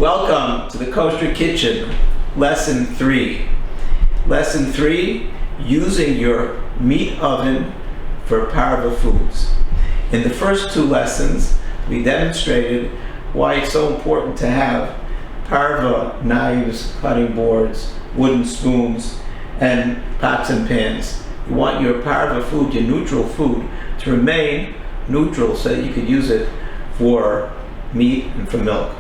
Welcome to the Kosher Kitchen, Lesson 3. Lesson 3, using your meat oven for Pareve foods. In the first two lessons, we demonstrated why it's so important to have Pareve knives, cutting boards, wooden spoons, and pots and pans. You want your Pareve food, your neutral food, to remain neutral so that you could use it for meat and for milk.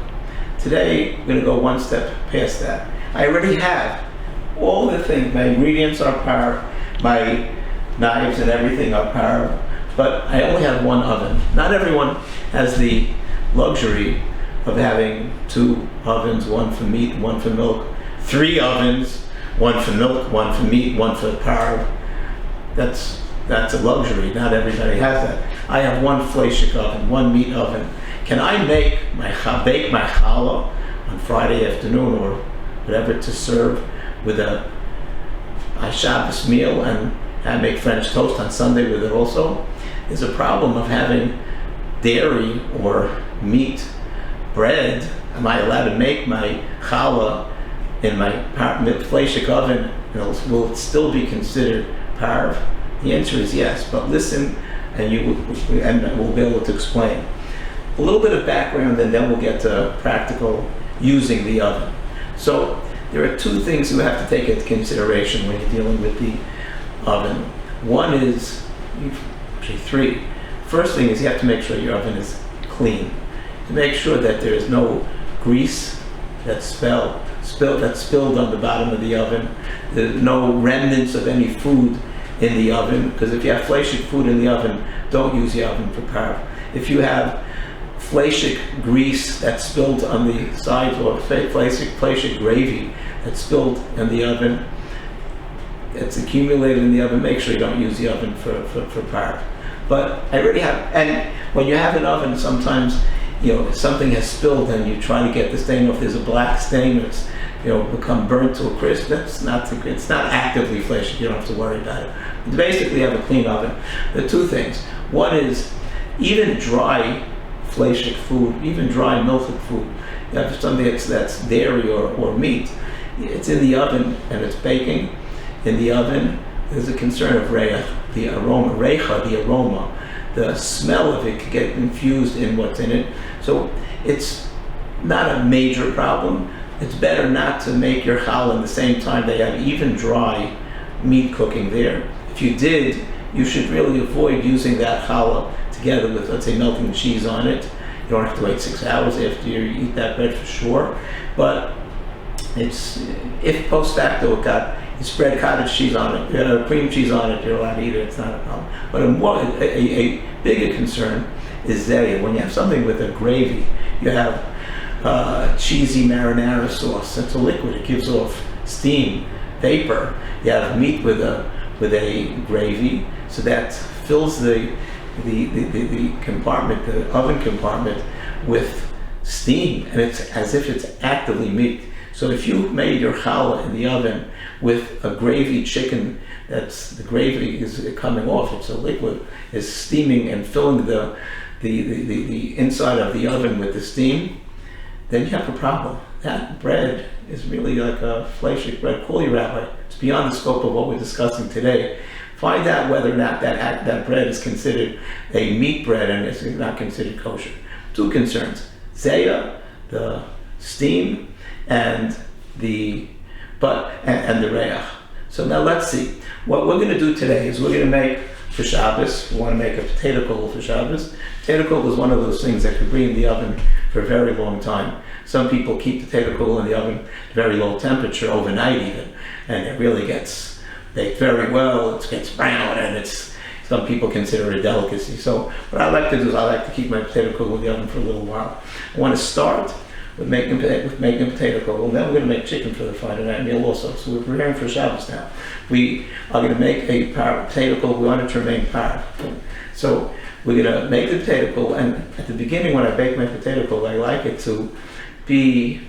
Today, we're going to go one step past that. I already have all the things. My ingredients are Pareve, my knives and everything are Pareve, but I only have one oven. Not everyone has the luxury of having two ovens, one for meat, one for milk, three ovens, one for milk, one for meat, one for Pareve. That's a luxury. Not everybody has that. I have one Finalizing oven, one meat oven. Can I bake my challah on Friday afternoon or whatever to serve with a Shabbos meal, and I make French toast on Sunday with it also? There's a problem of having dairy or meat bread. Am I allowed to make my challah in my Finalizing oven? Will it still be considered Pareve? The answer is yes, but listen and we'll be able to explain. A little bit of background, and then we'll get to practical using the oven. So there are two things you have to take into consideration when you're dealing with the oven. One is, actually three. First thing is you have to make sure your oven is clean. To make sure that there is no grease that's spilled on the bottom of the oven. There's no remnants of any food in the oven, because if you have Finalizing food in the oven, don't use the oven for Pareve. If you have Finalizing grease that's spilled on the sides, or Finalizing gravy that's spilled in the oven, it's accumulated in the oven, make sure you don't use the oven for Pareve. But I already have, and when you have an oven, sometimes something has spilled and you try to get the stain off. There's a black stain that's become burnt to a crisp. It's not actively Finalizing. You don't have to worry about it. You basically have a clean oven. There are two things. One is, even dry Finalizing food, even dry milk food, you have something that's dairy or meat, it's in the oven and it's baking in the oven. There's a concern of the aroma, the smell of it could get infused in what's in it. So it's not a major problem. It's better not to make your challah in the same time they have even dry meat cooking there. If you did, you should really avoid using that challah together with, let's say, melting cheese on it. You don't have to wait 6 hours after you eat that bread for sure. But if post facto you spread cottage cheese on it, you have cream cheese on it, you're allowed to eat it, it's not a problem. But a bigger concern is that when you have something with a gravy, you have cheesy marinara sauce. It's a liquid, it gives off steam, vapor. You have meat with a gravy, so that fills the compartment, the oven compartment, with steam, and it's as if it's actively meat. So if you made your challah in the oven with a gravy chicken, the gravy is coming off, it's a liquid, is steaming and filling the inside of the oven with the steam, then you have a problem. That bread is really like a Finalizing bread. Call your rabbi. It's beyond the scope of what we're discussing today. Find out whether or not that bread is considered a meat bread and is not considered kosher. Two concerns: zeya, the steam, and the reach. So now let's see. What we're going to do today is we're going to make for Shabbos. We want to make a potato kugel for Shabbos. Potato kugel is one of those things that could be in the oven for a very long time. Some people keep potato kugel in the oven at very low temperature, overnight even, and it really gets baked very well. It gets brown, and some people consider it a delicacy. So what I like to do is I like to keep my potato kugel in the oven for a little while. I want to start with making potato kugel, and then we're going to make chicken for the Friday night meal also. So we're preparing for Shabbos now. We are going to make a potato kugel. We want it to remain Pareve. So we're going to make the potato kugel, and at the beginning when I bake my potato kugel, I like it to be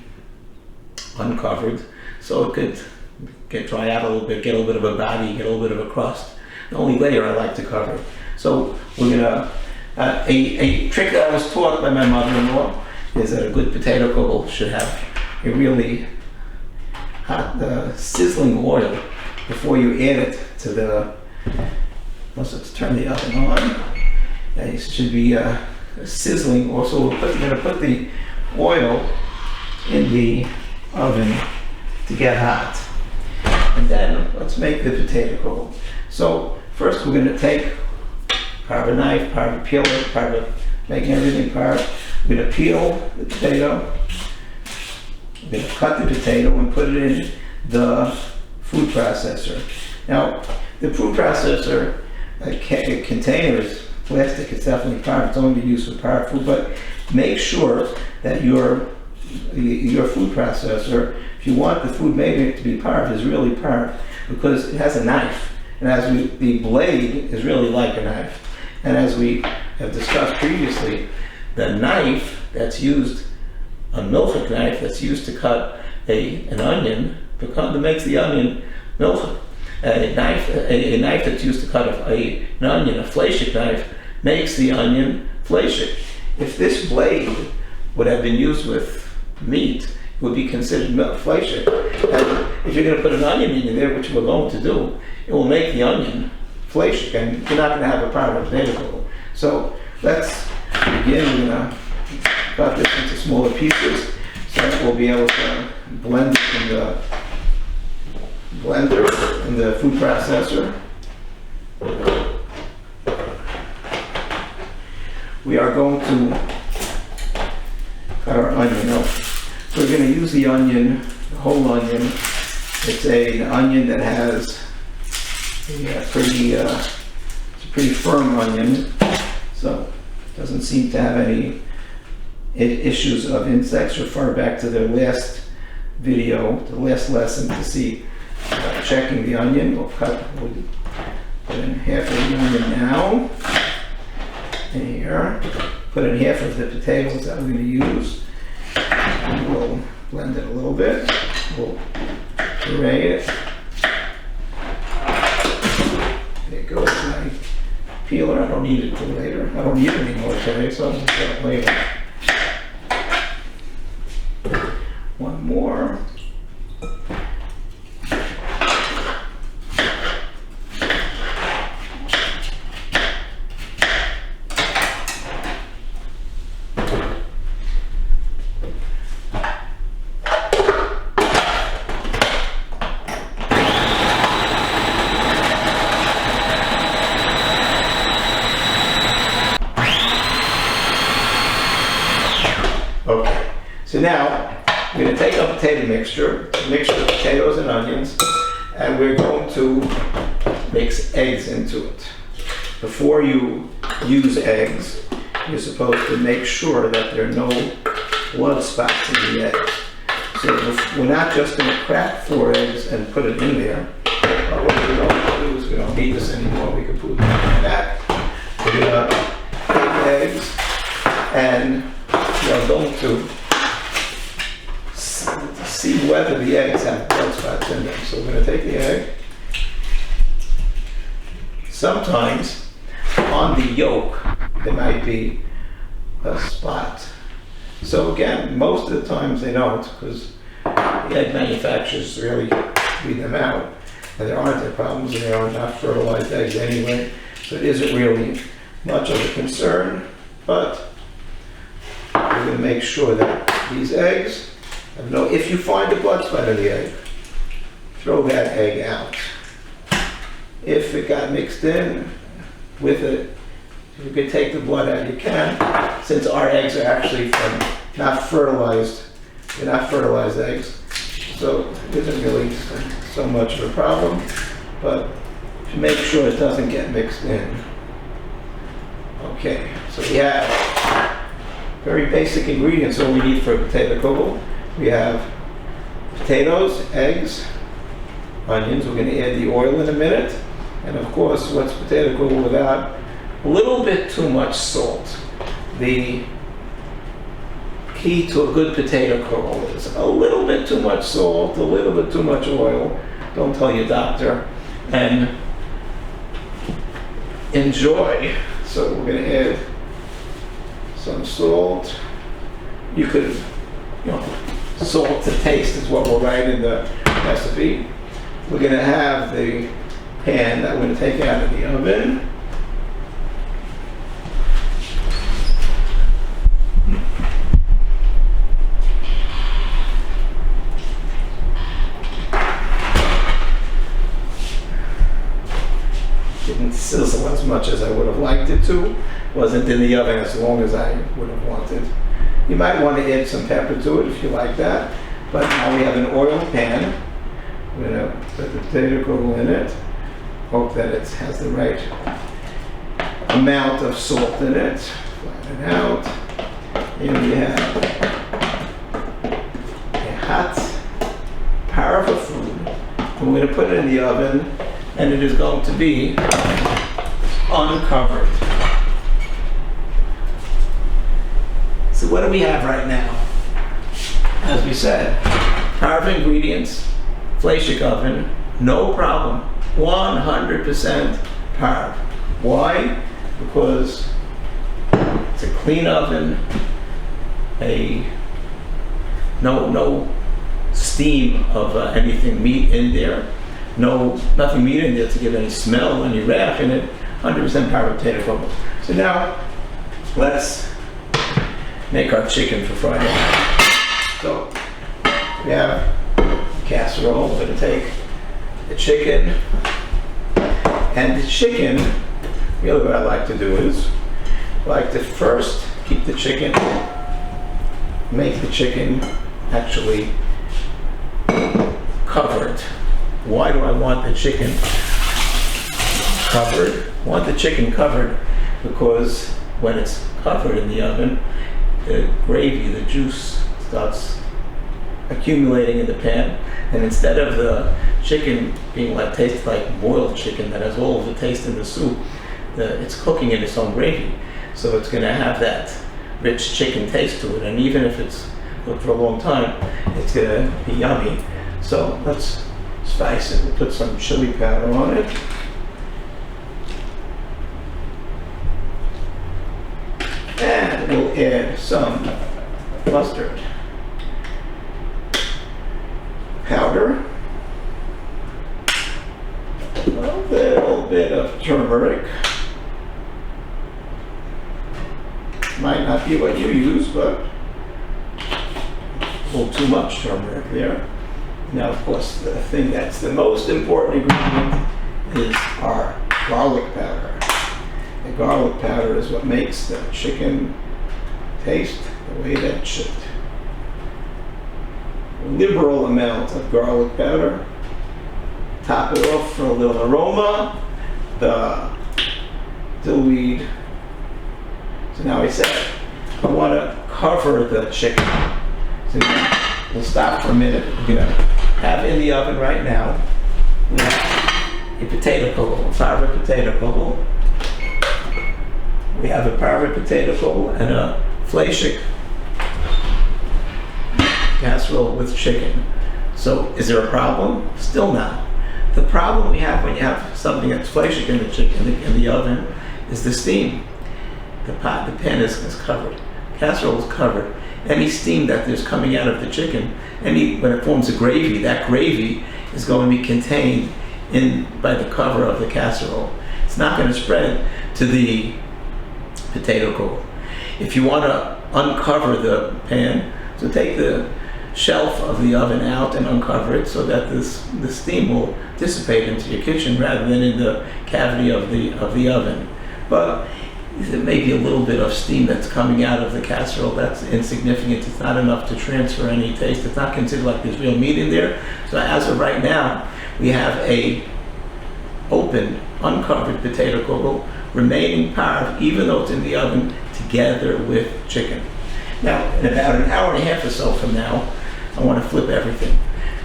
uncovered, so it could dry out a little bit, get a little bit of a body, get a little bit of a crust. The only layer I like to cover. So we're going to, a trick that I was taught by my mother-in-law is that a good potato kugel should have a really hot sizzling oil before you add it to the, let's turn the oven on. It should be sizzling. Also, we're going to put the oil in the oven to get hot. And then let's make the potato kugel. So first we're going to take Pareve knife, Pareve peeler, Pareve making everything Pareve. We're going to peel the potato. We're going to cut the potato and put it in the food processor. Now, the food processor container is plastic. It's definitely Pareve. It's only used for Pareve food, but make sure that your food processor, if you want the food made to be Pareve, is really Pareve, because it has a knife. And the blade is really like a knife. And as we have discussed previously, the knife that's used, a milchik knife that's used to cut an onion, that makes the onion milchik. A knife that's used to cut an onion, a fleshik knife, makes the onion fleshik. If this blade would have been used with meat, it would be considered fleshik. And if you're going to put an onion in there, which we're going to do, it will make the onion fleshik, and you're not going to have a Pareve potato kugel. So let's begin. We're going to cut this into smaller pieces so that we'll be able to blend it in the blender, in the food processor. We are going to cut our onion up. We're going to use the onion, the whole onion. It's an onion that has a pretty firm onion, so it doesn't seem to have any issues of insects. Refer back to the last video, the last lesson, to see checking the onion. We'll put in half of the onion now. And here, put in half of the potatoes that we're going to use. And we'll blend it a little bit. We'll puree it. There goes my peeler. I don't need it till later. I don't need it anymore today, so I'll just get it later. One more. Okay, so now we're going to take a potato mixture, a mixture of potatoes and onions, and we're going to mix eggs into it. Before you use eggs, you're supposed to make sure that there are no blood spots in the eggs. So we're not just going to crack 4 eggs and put it in there. What we don't do is we don't need this anymore. We can put it in that. We're going to take eggs, and we are going to see whether the eggs have blood spots in them. So we're going to take the egg. Sometimes on the yolk there might be a spot. So again, most of the times they don't, because the egg manufacturers really weed them out, and there aren't any problems, and they are not fertilized eggs anyway. So it isn't really much of a concern, but we're going to make sure that these eggs have no, if you find a blood spot in the egg, throw that egg out. If it got mixed in with it, if you can take the blood out, you can. Since our eggs are actually from not fertilized, they're not fertilized eggs, so it isn't really so much of a problem, but to make sure it doesn't get mixed in. Okay, so we have very basic ingredients, all we need for a potato kugel. We have potatoes, eggs, onions. We're going to add the oil in a minute. And of course, what's potato kugel without a little bit too much salt? The key to a good potato kugel is a little bit too much salt, a little bit too much oil. Don't tell your doctor. And enjoy. So we're going to add some salt, you could, salt to taste is what we'll write in the recipe. We're going to have the pan that we're going to take out of the oven. Didn't sizzle as much as I would have liked it to. Wasn't in the oven as long as I would have wanted. You might want to add some pepper to it if you like that. But now we have an oiled pan. We're going to put the potato kugel in it. Hope that it has the right amount of salt in it. Flatten it out. Here we have a hot Pareve food. And we're going to put it in the oven, and it is going to be uncovered. So what do we have right now? As we said, Pareve ingredients, Finalizing oven, no problem, 100% Pareve. Why? Because it's a clean oven, no steam of anything meat in there, nothing meat in there to give any smell, any wrath in it, 100% Pareve potato kugel. So now let's make our chicken for Friday night. So we have a casserole. We're going to take the chicken, and the chicken, really what I like to do is I like to first keep the chicken, make the chicken actually covered. Why do I want the chicken covered? I want the chicken covered because when it's covered in the oven, the gravy, the juice starts accumulating in the pan, and instead of the chicken being tastes like boiled chicken that has all of the taste in the soup, it's cooking in its own gravy. So it's going to have that rich chicken taste to it, and even if it's cooked for a long time, it's going to be yummy. So let's spice it. We'll put some chili powder on it. And we'll add some mustard powder, a little bit of turmeric. Might not be what you use, but a little too much turmeric there. Now, of course, the thing that's the most important ingredient is our garlic powder. The garlic powder is what makes the chicken taste the way that it should. A liberal amount of garlic powder. Top it off for a little aroma. The dillweed. So now I said I want to cover the chicken. So we'll stop for a minute. We're going to have in the oven right now, we have a potato kugel, a Pareve potato kugel. We have a Pareve potato kugel and a Finalizing casserole with chicken. So is there a problem? Still not. The problem we have when you have something that's Finalizing in the chicken in the oven is the steam. The pan is covered. Casserole is covered. Any steam that is coming out of the chicken, when it forms a gravy, that gravy is going to be contained by the cover of the casserole. It's not going to spread to the potato kugel. If you want to uncover the pan, so take the shelf of the oven out and uncover it so that the steam will dissipate into your kitchen rather than in the cavity of the oven. But there may be a little bit of steam that's coming out of the casserole. That's insignificant. It's not enough to transfer any taste. It's not considered like there's real meat in there. So as of right now, we have a open, uncovered potato kugel remaining Pareve, even though it's in the oven, together with chicken. Now, in about an hour and a half or so from now, I want to flip everything.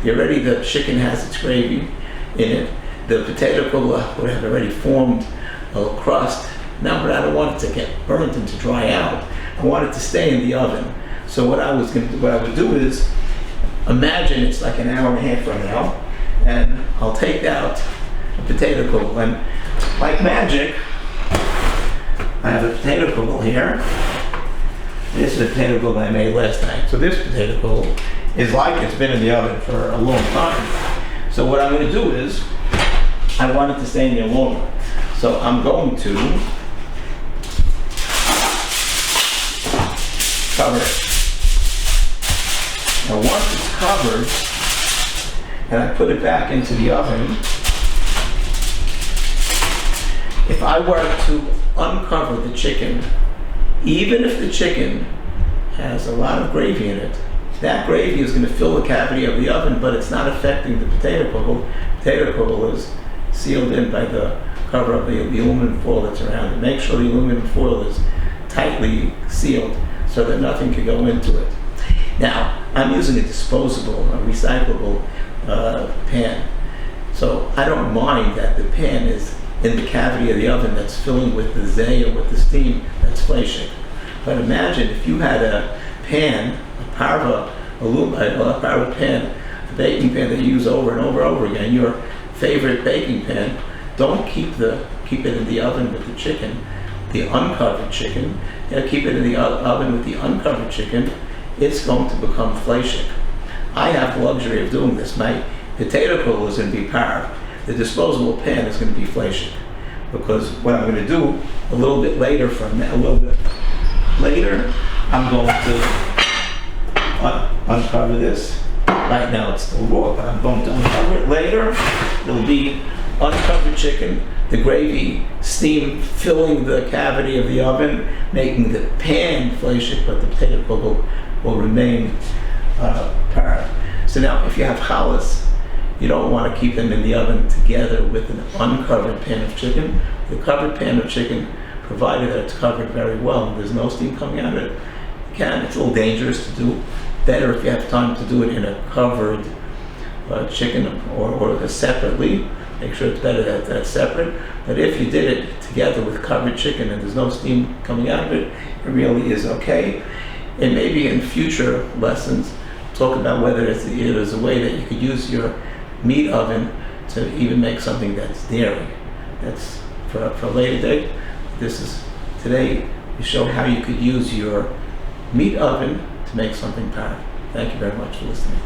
Already the chicken has its gravy in it. The potato kugel would have already formed a crust. Now, but I don't want it to get burnt and to dry out. I want it to stay in the oven. So what I would do is, imagine it's like an hour and a half from now, and I'll take out a potato kugel, and like magic, I have a potato kugel here, This is the potato kugel I made last night. So this potato kugel is like it's been in the oven for a long time. So what I'm going to do is, I want it to stay in there longer. So I'm going to cover it. Now once it's covered, and I put it back into the oven, if I were to uncover the chicken, even if the chicken has a lot of gravy in it, that gravy is going to fill the cavity of the oven, but it's not affecting the potato kugel. Potato kugel is sealed in by the cover of the aluminum foil that's around it. Make sure the aluminum foil is tightly sealed so that nothing can go into it. Now, I'm using a disposable, a recyclable pan. So I don't mind that the pan is in the cavity of the oven that's filling with the zay or with the steam that's flashing. But imagine if you had a pan, a Pareve pan, a baking pan that you use over and over again, your favorite baking pan, don't keep it in the oven with the chicken, the uncovered chicken. Keep it in the oven with the uncovered chicken. It's going to become flashing. I have the luxury of doing this. My potato kugel is going to be Pareve. The disposable pan is going to be flashing, because what I'm going to do a little bit later, I'm going to uncover this. Right now it's still raw, but I'm going to uncover it later. It'll be uncovered chicken, the gravy, steam filling the cavity of the oven, making the pan flashing, but the potato kugel will remain Pareve. So now if you have challahs, you don't want to keep them in the oven together with an uncovered pan of chicken. The covered pan of chicken, provided that it's covered very well and there's no steam coming out of it, it's a little dangerous to do. Better if you have time to do it in a covered chicken or separately. Make sure it's better that that's separate. But if you did it together with covered chicken and there's no steam coming out of it, it really is okay. And maybe in future lessons, talk about whether there's a way that you could use your meat oven to even make something that's dairy. That's for a later date. Today we show how you could use your meat oven to make something Pareve. Thank you very much for listening.